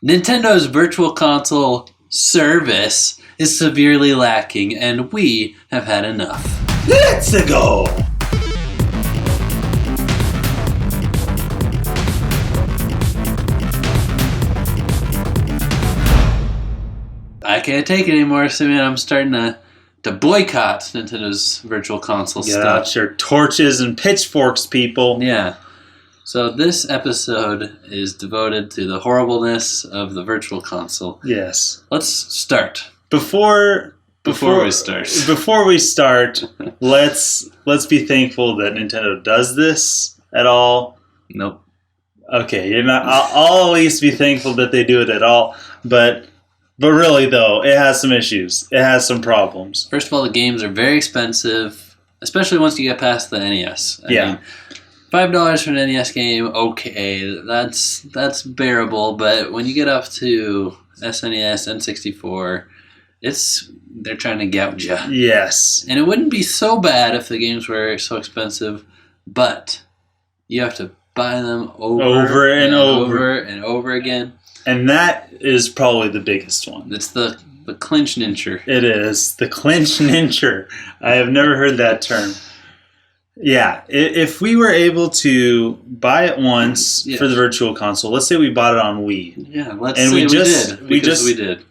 Nintendo's Virtual Console service is severely lacking, and we have had enough. Let's go! I can't take it anymore, so man, I'm starting to boycott Nintendo's Virtual Console Get stuff. out your torches and pitchforks, people. Yeah. So this episode is devoted to the horribleness of the Virtual Console. Yes. Let's start. Before we start, let's be thankful that Nintendo does this at all. Nope. Okay, you're not. I'll at least be thankful that they do it at all. But really, though, it has some issues. It has some problems. First of all, the games are very expensive, especially once you get past the NES. I mean, $5 for an NES game, okay, that's bearable. But when you get up to SNES, N64, they're trying to gouge you. Yes. And it wouldn't be so bad if the games were so expensive, but you have to buy them over and over again. And that is probably the biggest one. It's the clinch nincher. It is. The clinch nincher. I have never heard that term. Yeah. If we were able to buy it once for the Virtual Console, let's say we bought it on Wii. Yeah, let's say we did.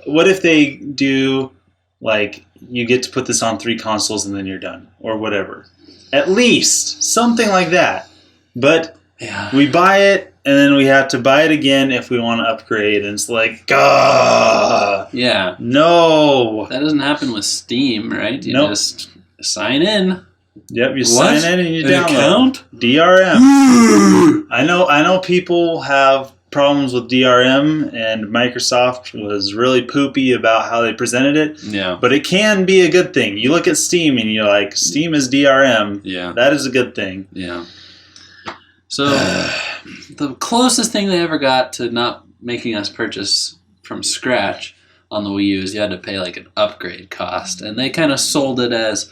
What if they do, like, you get to put this on 3 consoles and then you're done? Or whatever. At least. Something like that. But we buy it, and then we have to buy it again if we want to upgrade. And it's like, yeah. No. That doesn't happen with Steam, right? You just sign in. Yep, you sign in and you download. Account? DRM. I know people have problems with DRM, and Microsoft was really poopy about how they presented it. Yeah. But it can be a good thing. You look at Steam and you're like, Steam is DRM. Yeah. That is a good thing. Yeah. So the closest thing they ever got to not making us purchase from scratch on the Wii U is you had to pay like an upgrade cost. And they kind of sold it as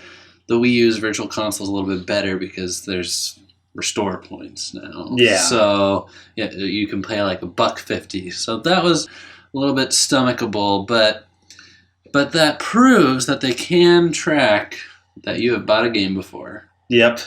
the Wii U's Virtual Console is a little bit better because there's restore points now. Yeah. So you can pay like $1.50. So that was a little bit stomachable, but that proves that they can track that you have bought a game before. Yep.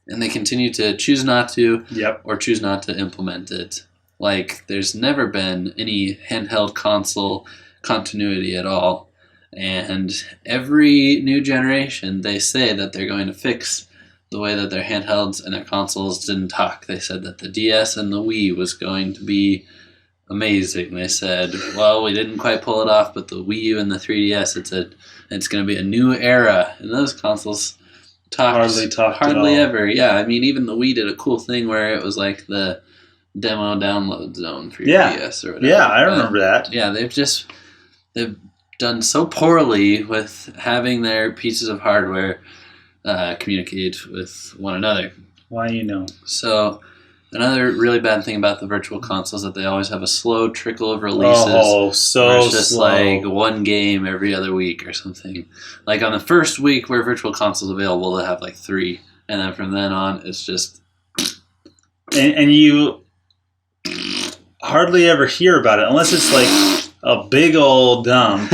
And they continue to choose not to, Yep. or choose not to implement it. Like, there's never been any handheld console continuity at all. And every new generation, they say that they're going to fix the way that their handhelds and their consoles didn't talk. They said that the DS and the Wii was going to be amazing. They said, well, we didn't quite pull it off, but the Wii U and the 3DS, it's going to be a new era. And those consoles hardly ever. Yeah, I mean, even the Wii did a cool thing where it was like the demo download zone for your DS or whatever. Yeah, I remember that. Yeah, they've done so poorly with having their pieces of hardware communicate with one another. Why, So another really bad thing about the Virtual Console is that they always have a slow trickle of releases. Oh, so it's just slow. like one game every other week or something. Like on the first week where Virtual Console is available, they'll have like 3. And then from then on, it's just... And you hardly ever hear about it, unless it's like a big old dump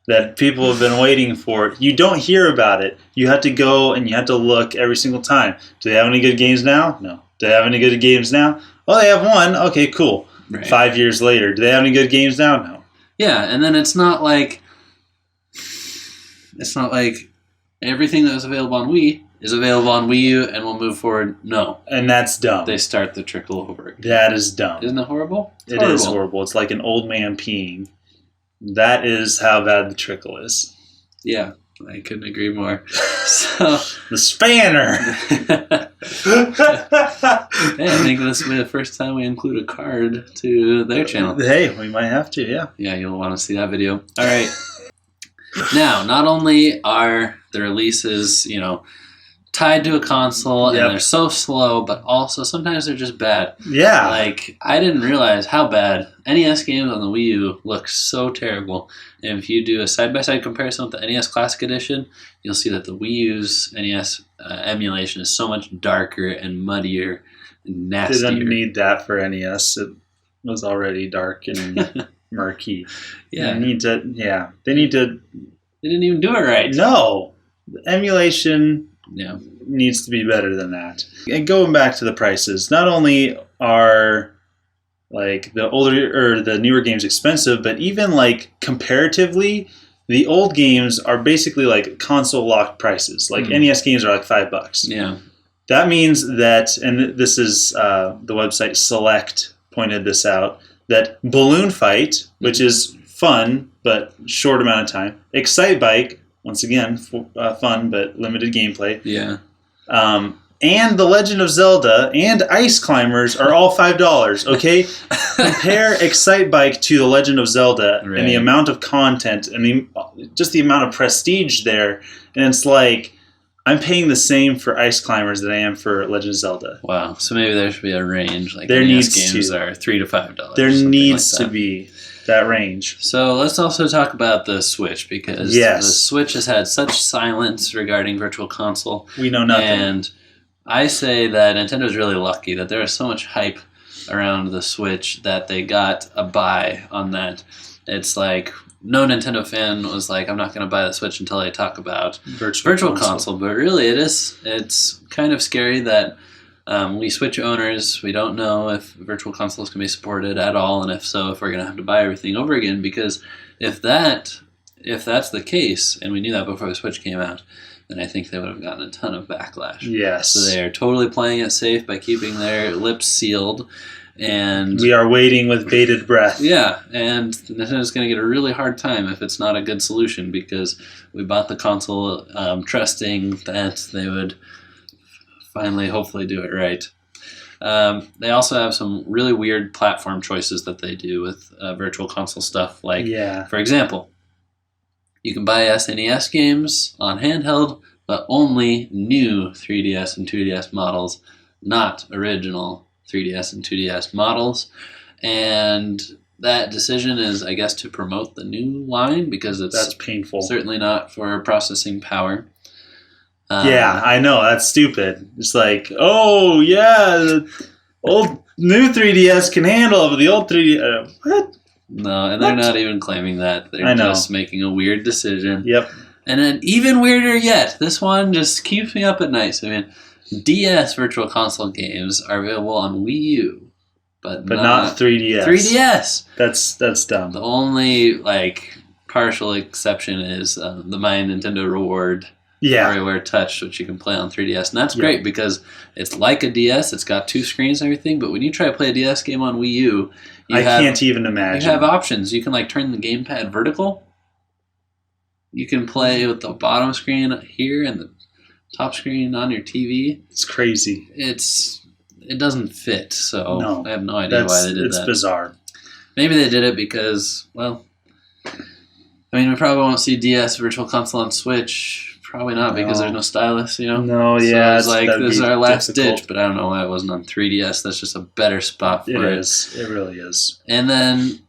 that people have been waiting for. You don't hear about it. You have to go and you have to look every single time. Do they have any good games now? No. Do they have any good games now? Oh, they have one. Okay, cool. Right. 5 years later. Do they have any good games now? No. Yeah, and then it's not like everything that was available on Wii is available on Wii U and will move forward. No. And that's dumb. They start the trickle over again. That is dumb. Isn't it horrible? It is horrible. It's like an old man peeing. That is how bad the trickle is. Yeah, I couldn't agree more. So the spanner. Hey, I think this will be the first time we include a card to their channel. Hey, we might have to, yeah. Yeah, you'll want to see that video. All right. Now, not only are the releases, tied to a console and they're so slow, but also sometimes they're just bad. Yeah. Like, I didn't realize how bad NES games on the Wii U look so terrible. And if you do a side-by-side comparison with the NES Classic Edition, you'll see that the Wii U's NES emulation is so much darker and muddier and nastier. Didn't need that for NES. was already dark and murky. Yeah. They need to. They didn't even do it right. No, emulation Yeah. needs to be better than that. And going back to the prices, not only are like the older or the newer games expensive, but even like comparatively, the old games are basically like console locked prices. Like NES games are like $5. Yeah. That means that, and this is the website Select pointed this out, that Balloon Fight, which is fun but short amount of time, Excite Bike, once again fun but limited gameplay, Yeah. and The Legend of Zelda and Ice Climbers are all $5. Okay, compare Excite Bike to The Legend of Zelda and the amount of content and just the amount of prestige there, and it's like I'm paying the same for Ice Climbers that I am for Legend of Zelda. Wow. So maybe there should be a range. Like there NES needs games to. are $3 to $5. There needs to be that range. So let's also talk about the Switch, because the Switch has had such silence regarding Virtual Console. We know nothing. And I say that Nintendo's really lucky that there was so much hype around the Switch that they got a buy on that. It's like no Nintendo fan was like, I'm not going to buy the Switch until I talk about Virtual Console. But really, it's kind of scary that we Switch owners, we don't know if Virtual Consoles can be supported at all, and if so, if we're going to have to buy everything over again. Because if that's the case, and we knew that before the Switch came out, then I think they would have gotten a ton of backlash. Yes. So they are totally playing it safe by keeping their lips sealed. And we are waiting with bated breath. Yeah, and Nintendo's going to get a really hard time if it's not a good solution, because we bought the console trusting that they would finally, hopefully, do it right. They also have some really weird platform choices that they do with Virtual Console stuff. Like, for example, you can buy SNES games on handheld, but only new 3DS and 2DS models, not original 3DS and 2DS models. And that decision is, I guess, to promote the new line, because that's painful. Certainly not for processing power. I know, that's stupid. It's like, oh yeah, the old new 3DS can handle it, but the old 3DS, what? No, and they're not even claiming that. They're just making a weird decision. Yep. And then even weirder yet, this one just keeps me up at night. So, I mean, DS Virtual Console games are available on Wii U, but not 3DS. 3DS! That's dumb. The only, partial exception is the My Nintendo Reward WarioWare Touch, which you can play on 3DS. And that's great, because it's like a DS, it's got two screens and everything, but when you try to play a DS game on Wii U, I can't even imagine. You have options. You can turn the gamepad vertical. You can play with the bottom screen here and the top screen on your TV. It's crazy. It doesn't fit, so no, I have no idea why they did that. It's bizarre. Maybe they did it because, well, I mean, we probably won't see DS Virtual Console on Switch. Probably not, because there's no stylus, No, so yeah. it's like, this is our last ditch, but I don't know why it wasn't on 3DS. That's just a better spot for it. It is. It really is. And then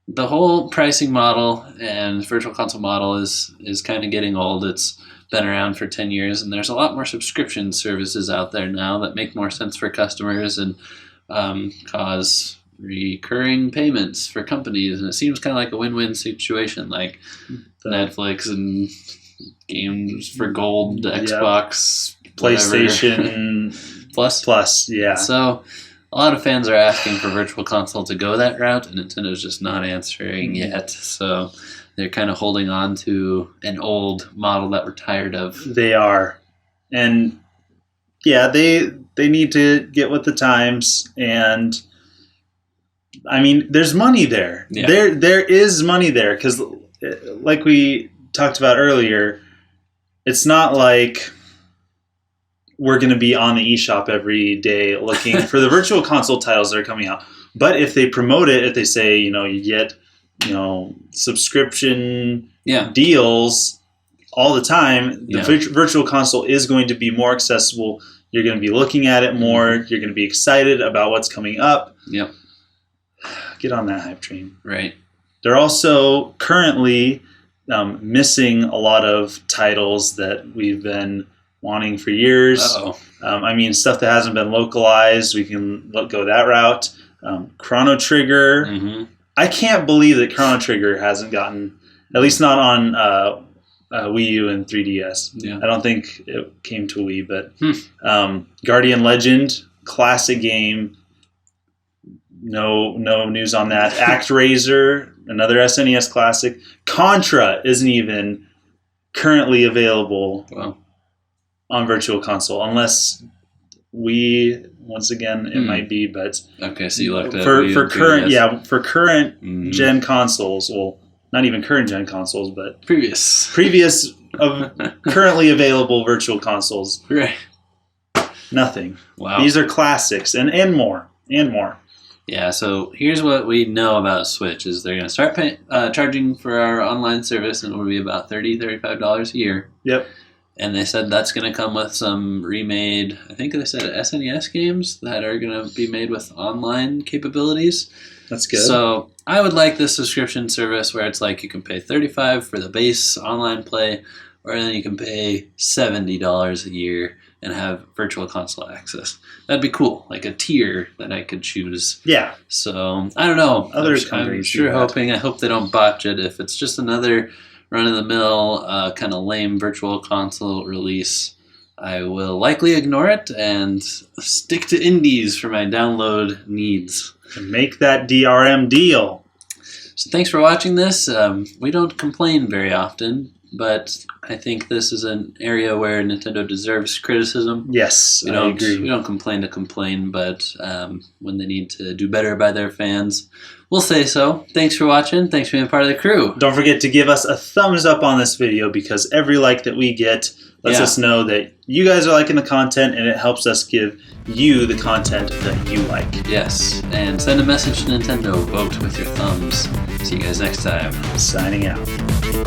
the whole pricing model and Virtual Console model is kind of getting old. It's been around for 10 years, and there's a lot more subscription services out there now that make more sense for customers and cause recurring payments for companies. And it seems kind of like a win-win situation, like Netflix and games for gold, Xbox, PlayStation Plus, yeah. So a lot of fans are asking for Virtual Console to go that route, and Nintendo's just not answering yet. So they're kind of holding on to an old model that we're tired of. They are. And yeah, they need to get with the times, and I mean, there's money there. Yeah. There is money there, because like we talked about earlier, it's not like we're going to be on the eShop every day looking for the Virtual Console titles that are coming out. But if they promote it, if they say, you get, subscription deals all the time, the Virtual Console is going to be more accessible. You're going to be looking at it more. You're going to be excited about what's coming up. Yep. Get on that hype train. Right. They're also currently missing a lot of titles that we've been wanting for years. Uh-oh. I mean, stuff that hasn't been localized, we can go that route. Chrono Trigger. Mm-hmm. I can't believe that Chrono Trigger hasn't gotten, at least not on Wii U and 3DS. Yeah. I don't think it came to Wii, but Guardian Legend, classic game. No news on that. ActRaiser, another SNES classic. Contra isn't even currently available on Virtual Console, unless once again it might be, but okay, so you looked at for current gen consoles. Well, not even current gen consoles, but previous of currently available Virtual Consoles. Right. Nothing. Wow. These are classics and more. Yeah, so here's what we know about Switch is they're going to start charging for our online service, and it will be about $30, $35 a year. Yep. And they said that's going to come with some remade, I think they said SNES games that are going to be made with online capabilities. That's good. So I would like this subscription service where it's like you can pay $35 for the base online play, or then you can pay $70 a year and have Virtual Console access. That'd be cool, like a tier that I could choose. Yeah. So I don't know. I'm sure hoping. I hope they don't botch it. If it's just another run-of-the-mill kind of lame Virtual Console release, I will likely ignore it and stick to indies for my download needs. And make that DRM deal. So thanks for watching this. We don't complain very often, but I think this is an area where Nintendo deserves criticism. Yes, I agree. We don't complain to complain, but when they need to do better by their fans, we'll say so. Thanks for watching. Thanks for being part of the crew. Don't forget to give us a thumbs up on this video, because every like that we get lets us know that you guys are liking the content, and it helps us give you the content that you like. Yes, and send a message to Nintendo. Vote with your thumbs. See you guys next time. Signing out.